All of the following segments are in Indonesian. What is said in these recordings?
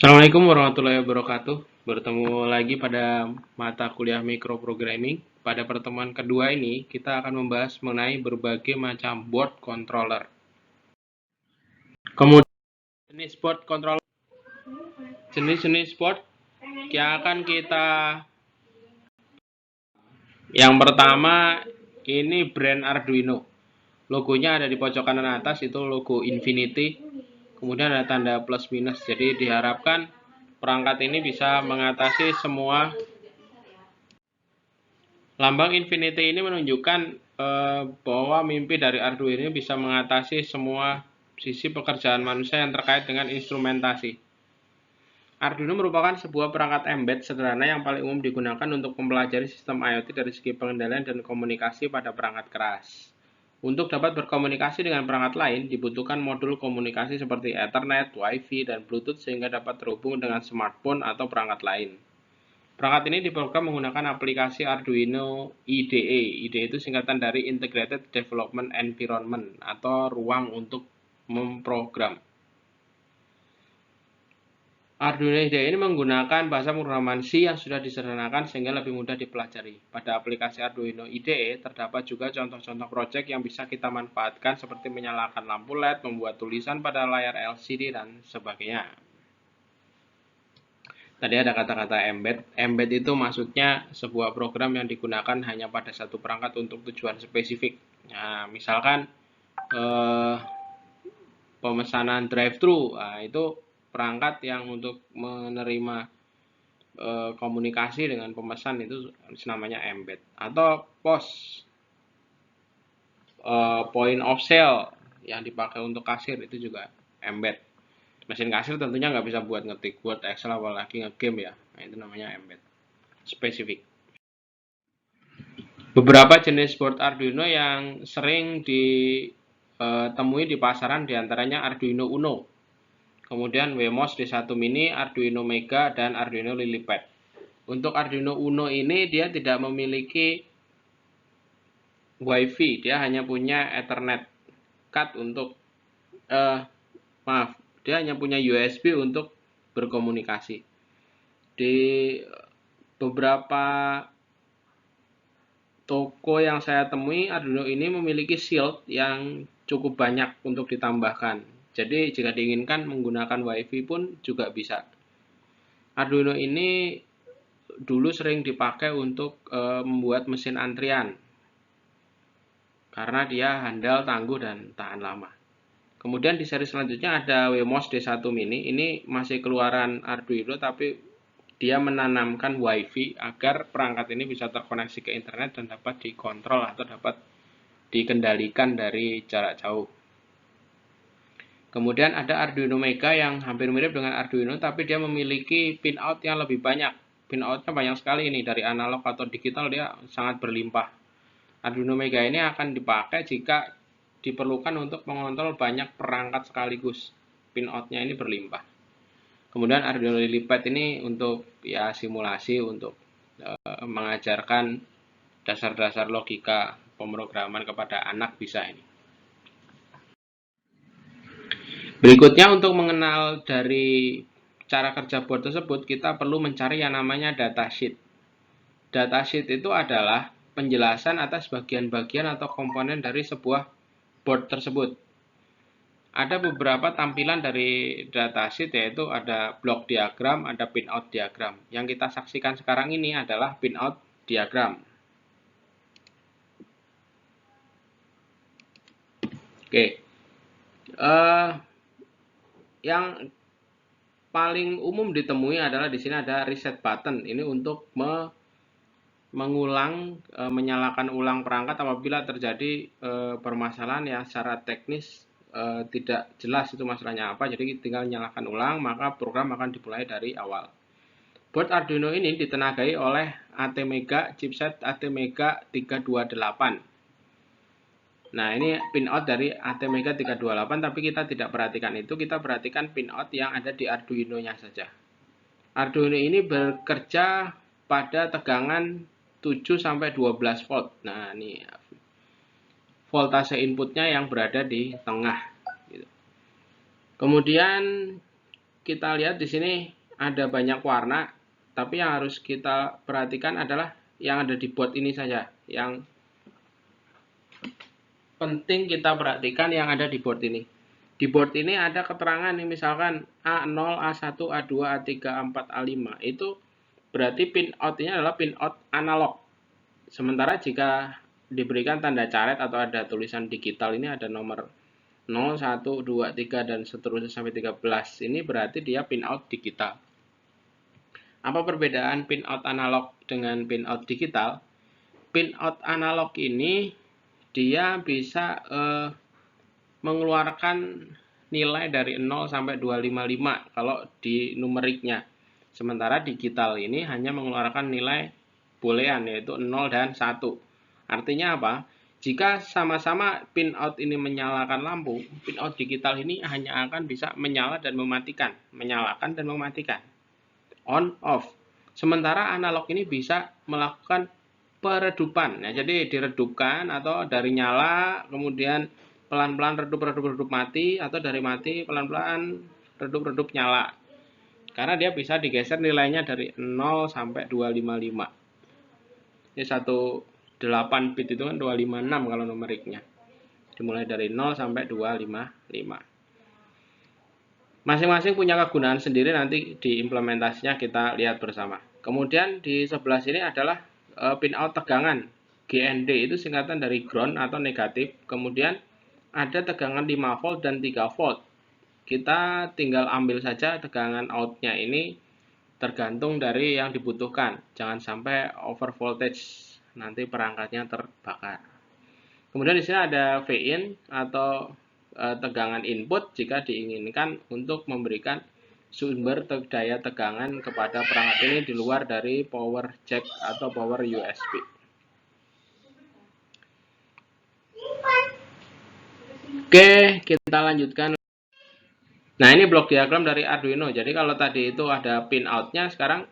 Assalamualaikum warahmatullahi wabarakatuh. Bertemu lagi pada mata kuliah microprogramming. Pada pertemuan kedua ini, kita akan membahas mengenai berbagai macam board controller. Kemudian jenis board controller, jenis-jenis board yang akan kita. Yang pertama ini brand Arduino. Logonya ada di pojok kanan atas, itu logo Infinity. Kemudian ada tanda plus minus. Jadi diharapkan perangkat ini bisa mengatasi semua. Lambang Infinity ini menunjukkan bahwa mimpi dari Arduino ini bisa mengatasi semua sisi pekerjaan manusia yang terkait dengan instrumentasi. Arduino merupakan sebuah perangkat embed sederhana yang paling umum digunakan untuk mempelajari sistem IoT dari segi pengendalian dan komunikasi pada perangkat keras. Untuk dapat berkomunikasi dengan perangkat lain, dibutuhkan modul komunikasi seperti Ethernet, Wi-Fi, dan Bluetooth sehingga dapat terhubung dengan smartphone atau perangkat lain. Perangkat ini diprogram menggunakan aplikasi Arduino IDE. IDE itu singkatan dari Integrated Development Environment atau ruang untuk memprogram. Arduino IDE ini menggunakan bahasa pemrograman C yang sudah disederhanakan sehingga lebih mudah dipelajari. Pada aplikasi Arduino IDE terdapat juga contoh-contoh proyek yang bisa kita manfaatkan seperti menyalakan lampu LED, membuat tulisan pada layar LCD, dan sebagainya. Tadi ada kata-kata embed. Embed itu maksudnya sebuah program yang digunakan hanya pada satu perangkat untuk tujuan spesifik. Nah, misalkan pemesanan drive-thru, nah, itu perangkat yang untuk menerima komunikasi dengan pemesan itu namanya embed. Atau POS, point of sale yang dipakai untuk kasir itu juga embed. Mesin kasir tentunya nggak bisa buat ngetik Word, Excel, apalagi nge-game ya. Nah, itu namanya embed. Spesifik. Beberapa jenis board Arduino yang sering ditemui di pasaran diantaranya Arduino Uno, kemudian Wemos D1 Mini, Arduino Mega, dan Arduino Lilypad. Untuk Arduino Uno ini dia tidak memiliki Wi-Fi, dia hanya punya Ethernet card untuk dia hanya punya USB untuk berkomunikasi. Di beberapa toko yang saya temui, Arduino ini memiliki shield yang cukup banyak untuk ditambahkan. Jadi jika diinginkan menggunakan WiFi pun juga bisa. Arduino ini dulu sering dipakai untuk membuat mesin antrian. Karena dia handal, tangguh, dan tahan lama. Kemudian di seri selanjutnya ada Wemos D1 Mini. Ini masih keluaran Arduino tapi dia menanamkan WiFi agar perangkat ini bisa terkoneksi ke internet dan dapat dikontrol atau dapat dikendalikan dari jarak jauh. Kemudian ada Arduino Mega yang hampir mirip dengan Arduino tapi dia memiliki pin out yang lebih banyak. Pin outnya banyak sekali ini, dari analog atau digital dia sangat berlimpah. Arduino Mega ini akan dipakai jika diperlukan untuk mengontrol banyak perangkat sekaligus. Pin outnya ini berlimpah. Kemudian Arduino Lilypad ini untuk ya simulasi, untuk mengajarkan dasar-dasar logika pemrograman kepada anak bisa ini. Berikutnya untuk mengenal dari cara kerja board tersebut, kita perlu mencari yang namanya datasheet. Datasheet itu adalah penjelasan atas bagian-bagian atau komponen dari sebuah board tersebut. Ada beberapa tampilan dari datasheet, yaitu ada block diagram, ada pinout diagram. Yang kita saksikan sekarang ini adalah pinout diagram. Oke. Yang paling umum ditemui adalah di sini ada reset button. Ini untuk mengulang, menyalakan ulang perangkat apabila terjadi permasalahan yang secara teknis tidak jelas itu masalahnya apa. Jadi tinggal nyalakan ulang, maka program akan dimulai dari awal. Board Arduino ini ditenagai oleh ATmega chipset ATmega 328. Nah, ini pinout dari ATmega 328, tapi kita tidak perhatikan itu, kita perhatikan pinout yang ada di Arduino-nya saja. Arduino ini bekerja pada tegangan 7-12 volt. Nah, ini voltase inputnya yang berada di tengah. Kemudian kita lihat di sini ada banyak warna, tapi yang harus kita perhatikan adalah yang ada di board ini saja. Yang penting kita perhatikan yang ada di board ini. Di board ini ada keterangan nih, misalkan A0, A1, A2, A3, A4, A5. Itu berarti pinout-nya adalah pinout analog. Sementara jika diberikan tanda caret atau ada tulisan digital, ini ada nomor 0, 1, 2, 3, dan seterusnya sampai 13. Ini berarti dia pinout digital. Apa perbedaan pinout analog dengan pinout digital? Pinout analog ini dia bisa mengeluarkan nilai dari 0 sampai 255 kalau di numeriknya. Sementara digital ini hanya mengeluarkan nilai boolean, yaitu 0 dan 1. Artinya apa? Jika sama-sama pinout ini menyalakan lampu, pinout digital ini hanya akan bisa menyala dan mematikan, menyalakan dan mematikan, on off. Sementara analog ini bisa melakukan peredupan. Nah, jadi diredupkan atau dari nyala kemudian pelan-pelan redup mati, atau dari mati pelan-pelan redup nyala. Karena dia bisa digeser nilainya dari 0 sampai 255. Ini 8 bit itu kan 256 kalau numeriknya. Dimulai dari 0 sampai 255. Masing-masing punya kegunaan sendiri, nanti di implementasinya kita lihat bersama. Kemudian di sebelah sini adalah pinout tegangan. GND itu singkatan dari ground atau negatif. Kemudian ada tegangan 5 volt dan 3 volt. Kita tinggal ambil saja tegangan outnya ini tergantung dari yang dibutuhkan. Jangan sampai over voltage, nanti perangkatnya terbakar. Kemudian di sini ada Vin atau tegangan input jika diinginkan untuk memberikan sumber daya tegangan kepada perangkat ini di luar dari power jack atau power USB. Oke, kita lanjutkan. Nah, ini blok diagram dari Arduino. Jadi kalau tadi itu ada pin out-nya, sekarang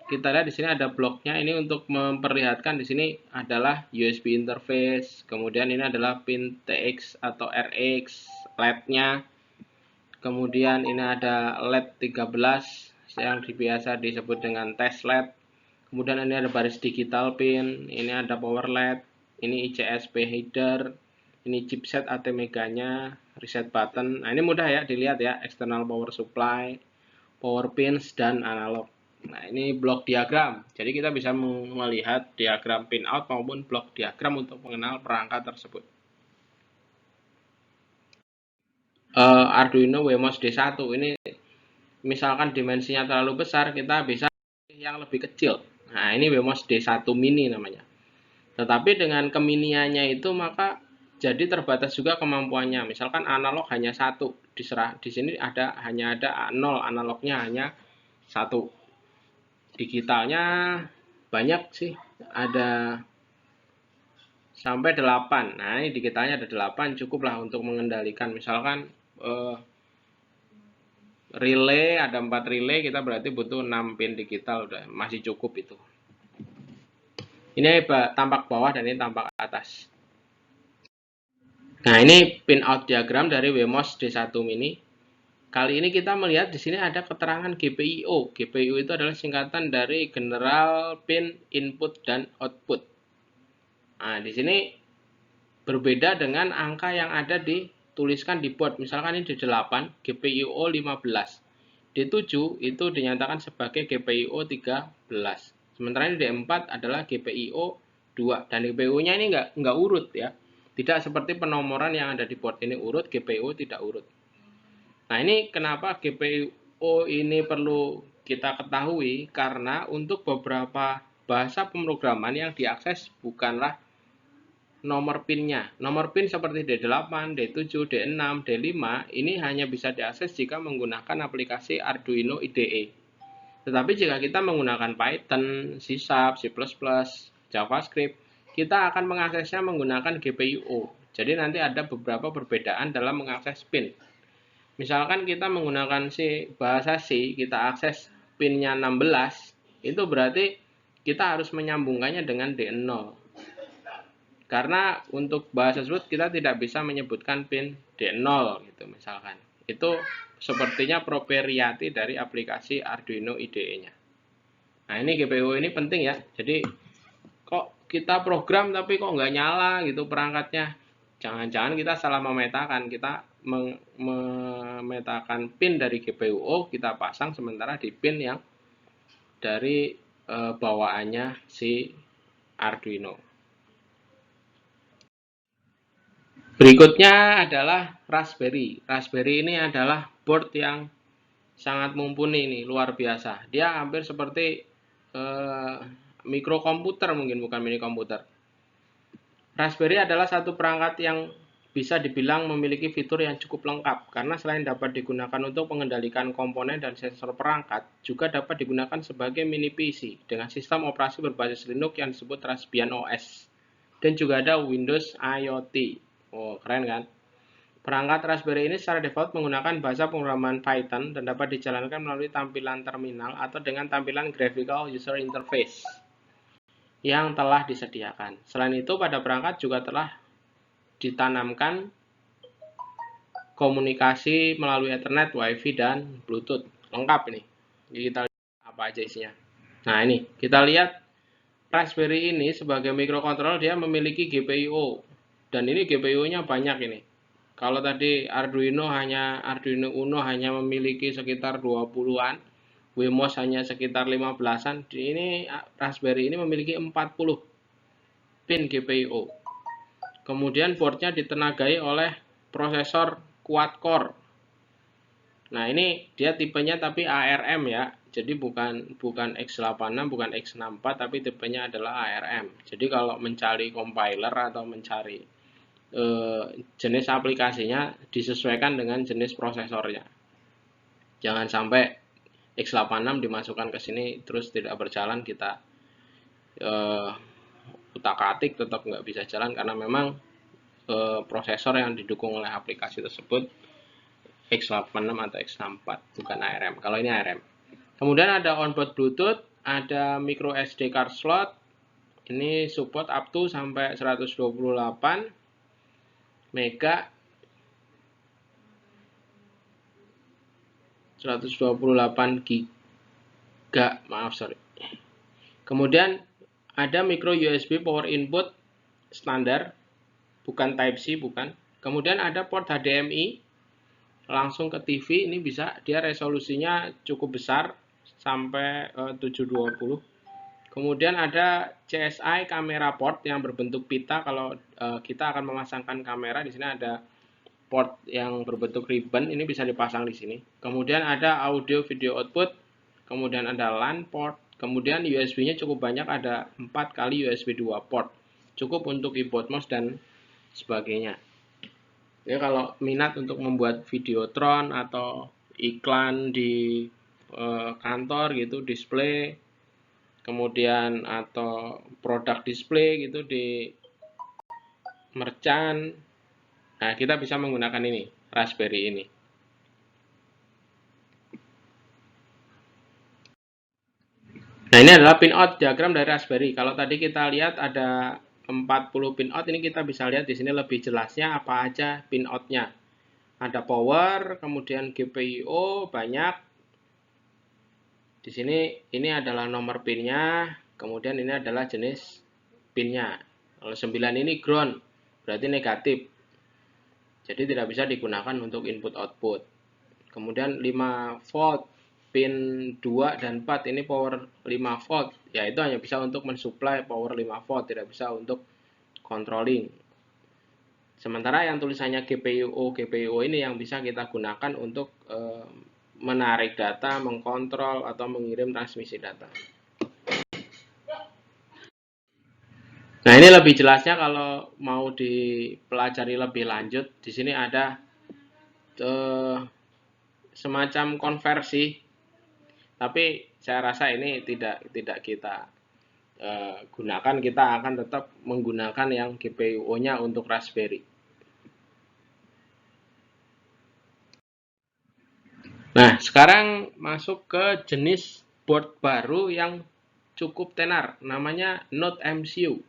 kita lihat di sini ada bloknya. Ini untuk memperlihatkan di sini adalah USB interface. Kemudian ini adalah pin TX atau RX, LED-nya. Kemudian ini ada LED 13 yang biasa disebut dengan test LED. Kemudian ini ada baris digital pin, ini ada power LED, ini ICSP header, ini chipset ATmega-nya, reset button. Nah, ini mudah ya dilihat ya, external power supply, power pins, dan analog. Nah, ini blok diagram. Jadi kita bisa melihat diagram pinout maupun blok diagram untuk mengenal perangkat tersebut. Arduino Wemos D1 ini misalkan dimensinya terlalu besar, kita bisa yang lebih kecil. Nah, ini Wemos D1 mini namanya. Tetapi dengan keminiannya itu maka jadi terbatas juga kemampuannya. Misalkan analog hanya 1, di sini hanya ada 0, analognya hanya 1. Digitalnya banyak sih, ada sampai 8. Nah, ini digitalnya ada 8, cukuplah untuk mengendalikan. Misalkan relay ada 4 relay, kita berarti butuh 6 pin digital, udah masih cukup itu. Ini tampak bawah dan ini tampak atas. Nah, ini pinout diagram dari Wemos D1 mini. Kali ini kita melihat di sini ada keterangan GPIO. GPIO itu adalah singkatan dari General Pin Input dan Output. Nah, di sini berbeda dengan angka yang ada dituliskan di board. Misalkan ini D8, GPIO 15. D7 itu dinyatakan sebagai GPIO 13. Sementara ini D4 adalah GPIO 2. Dan GPIO-nya ini nggak urut ya. Tidak seperti penomoran yang ada di board ini urut, GPIO tidak urut. Nah, ini kenapa GPIO ini perlu kita ketahui, karena untuk beberapa bahasa pemrograman yang diakses bukanlah nomor pinnya. Nomor pin seperti D8, D7, D6, D5 ini hanya bisa diakses jika menggunakan aplikasi Arduino IDE. Tetapi jika kita menggunakan Python, C#, C++, JavaScript, kita akan mengaksesnya menggunakan GPIO. Jadi nanti ada beberapa perbedaan dalam mengakses pin. Misalkan kita menggunakan bahasa C, kita akses pinnya 16, itu berarti kita harus menyambungkannya dengan D0. Karena untuk bahasa tersebut kita tidak bisa menyebutkan pin D0 gitu misalkan. Itu sepertinya proprietary dari aplikasi Arduino IDE-nya. Nah, ini GPIO ini penting ya. Jadi kok kita program tapi kok nggak nyala gitu perangkatnya. Jangan-jangan kita salah memetakan. Kita memetakan pin dari GPIO, kita pasang sementara di pin yang dari bawaannya si Arduino. Berikutnya adalah Raspberry. Raspberry ini adalah board yang sangat mumpuni nih, luar biasa. Dia hampir seperti mikrokomputer, mungkin bukan mini komputer. Raspberry adalah satu perangkat yang bisa dibilang memiliki fitur yang cukup lengkap, karena selain dapat digunakan untuk mengendalikan komponen dan sensor perangkat, juga dapat digunakan sebagai mini PC dengan sistem operasi berbasis Linux yang disebut Raspbian OS. Dan juga ada Windows IoT. Oh, keren kan? Perangkat Raspberry ini secara default menggunakan bahasa pemrograman Python dan dapat dijalankan melalui tampilan terminal atau dengan tampilan graphical user interface yang telah disediakan. Selain itu, pada perangkat juga telah ditanamkan komunikasi melalui Ethernet, Wi-Fi, dan Bluetooth. Lengkap ini. Jadi kita lihat apa aja isinya. Nah, ini kita lihat Raspberry ini sebagai microcontroller dia memiliki GPIO. Dan ini GPIO-nya banyak ini. Kalau tadi Arduino Uno hanya memiliki sekitar 20-an, Wemos hanya sekitar 15-an, ini Raspberry ini memiliki 40 pin GPIO. Kemudian boardnya ditenagai oleh prosesor quad-core. Nah, ini dia tipenya tapi ARM ya. Jadi bukan x86, bukan x64, tapi tipenya adalah ARM. Jadi kalau mencari compiler atau mencari jenis aplikasinya disesuaikan dengan jenis prosesornya. Jangan sampai x86 dimasukkan ke sini terus tidak berjalan, kita utak-atik tetap nggak bisa jalan karena memang prosesor yang didukung oleh aplikasi tersebut x86 atau x64, bukan ARM. Kalau ini ARM. Kemudian ada onboard Bluetooth, ada micro SD card slot. Ini support up to sampai 128 mega 128 giga, maaf sorry. Kemudian ada micro USB power input standar, bukan Type C, bukan. Kemudian ada port HDMI langsung ke TV, ini bisa, dia resolusinya cukup besar sampai 720. Kemudian ada CSI kamera port yang berbentuk pita. Kalau kita akan memasangkan kamera, di sini ada port yang berbentuk ribbon, ini bisa dipasang di sini. Kemudian ada audio video output, kemudian ada LAN port, kemudian USB-nya cukup banyak, ada 4 kali USB 2 port. Cukup untuk keyboard mouse dan sebagainya. Ya, kalau minat untuk membuat videotron atau iklan di kantor gitu, display, kemudian atau produk display gitu di merchant, nah kita bisa menggunakan ini, Raspberry ini. Nah, ini adalah pinout diagram dari Raspberry. Kalau tadi kita lihat ada 40 pinout, ini kita bisa lihat di sini lebih jelasnya apa aja pinoutnya. Ada power, kemudian GPIO banyak. Di sini ini adalah nomor pinnya, kemudian ini adalah jenis pinnya. Kalau 9 ini ground, berarti negatif. Jadi tidak bisa digunakan untuk input output. Kemudian 5 volt, pin 2 dan 4 ini power 5 volt. Ya, itu hanya bisa untuk mensuplai power 5 volt, tidak bisa untuk controlling. Sementara yang tulisannya GPIO ini yang bisa kita gunakan untuk menarik data, mengkontrol, atau mengirim transmisi data. Nah, ini lebih jelasnya kalau mau dipelajari lebih lanjut. Di sini ada semacam konversi, tapi saya rasa ini tidak kita gunakan. Kita akan tetap menggunakan yang GPIO-nya untuk Raspberry. Nah, sekarang masuk ke jenis board baru yang cukup tenar, namanya Node MCU.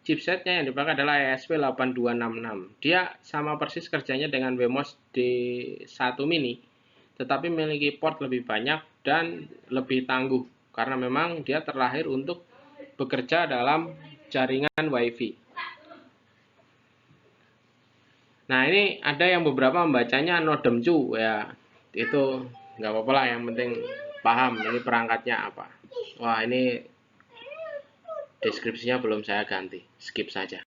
chipsetnya yang dipakai adalah ESP8266. Dia sama persis kerjanya dengan Wemos D1 Mini, tetapi memiliki port lebih banyak dan lebih tangguh karena memang dia terlahir untuk bekerja dalam jaringan WiFi. Nah, ini ada yang beberapa membacanya Nodemcu ya, itu nggak apa-apa lah, yang penting paham ini perangkatnya apa. Wah, ini deskripsinya belum saya ganti, skip saja.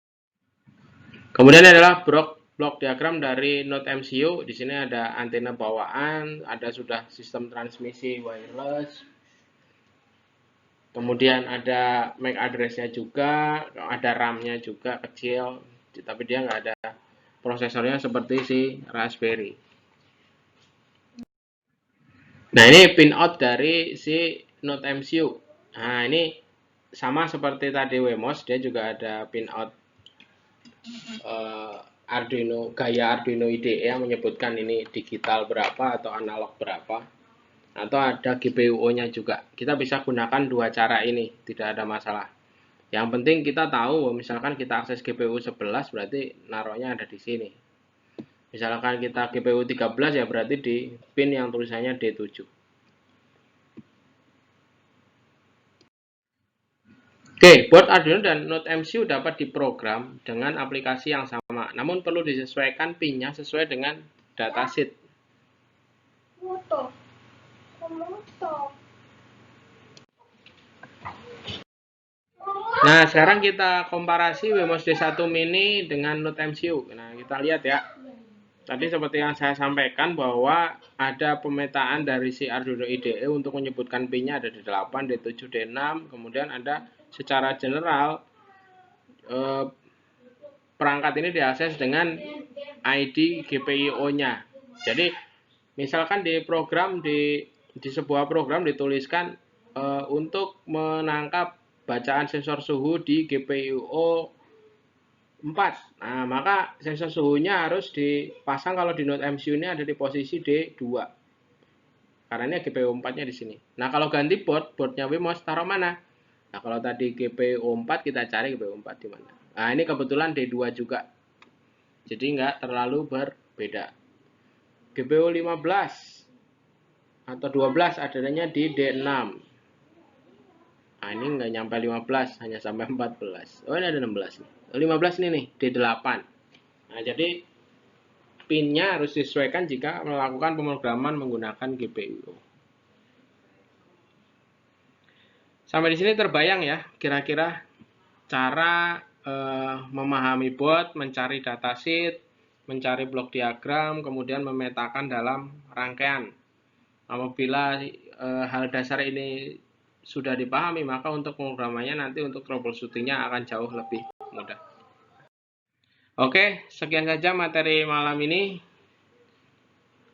Kemudian adalah blok diagram dari Node MCU. Di sini ada antena bawaan, ada sudah sistem transmisi wireless. Kemudian ada MAC address-nya juga, ada RAM-nya juga kecil, tapi dia nggak ada prosesornya seperti si Raspberry. Nah, ini pinout dari si Node MCU. Nah, ini sama seperti tadi Wemos, dia juga ada pinout Arduino, gaya Arduino IDE yang menyebutkan ini digital berapa atau analog berapa. Atau ada GPIO-nya juga. Kita bisa gunakan dua cara ini, tidak ada masalah. Yang penting kita tahu, misalkan kita akses GPIO 11 berarti naruhnya ada di sini. Misalkan kita GPIO 13 ya berarti di pin yang tulisannya D7. Oke, board Arduino dan Node MCU dapat diprogram dengan aplikasi yang sama, namun perlu disesuaikan pin-nya sesuai dengan datasheet. Nah, sekarang kita komparasi Wemos D1 Mini dengan Node MCU. Nah, kita lihat ya. Tadi seperti yang saya sampaikan bahwa ada pemetaan dari si Arduino IDE untuk menyebutkan pin-nya ada di 8, D7, D6. Kemudian ada secara general perangkat ini diakses dengan ID GPIO-nya. Jadi, misalkan di program di sebuah program dituliskan untuk menangkap bacaan sensor suhu di GPIO 4. Nah, maka sensor suhunya harus dipasang kalau di Node MCU ini ada di posisi D2. Karena ini GPIO 4-nya di sini. Nah, kalau ganti boardnya Wemos taruh mana? Nah, kalau tadi GPIO 4 kita cari GPIO 4 di mana? Nah, ini kebetulan D2 juga. Jadi nggak terlalu berbeda. GPIO 15 atau 12 adanya di D6. Nah, ini nggak nyampe 15, hanya sampai 14. Oh, ini ada 16 nih. 15 ini nih, D8. Nah, jadi pin-nya harus disesuaikan jika melakukan pemrograman menggunakan GPIO. Sampai di sini terbayang ya, kira-kira cara memahami board, mencari datasheet, mencari blok diagram, kemudian memetakan dalam rangkaian. Apabila hal dasar ini sudah dipahami, maka untuk pemrogramannya nanti untuk troubleshooting-nya akan jauh lebih mudah. Oke, sekian saja materi malam ini.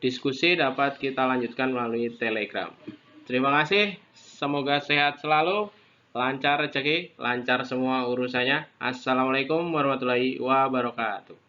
Diskusi dapat kita lanjutkan melalui Telegram. Terima kasih, semoga sehat selalu, lancar rezeki, lancar semua urusannya. Assalamualaikum warahmatullahi wabarakatuh.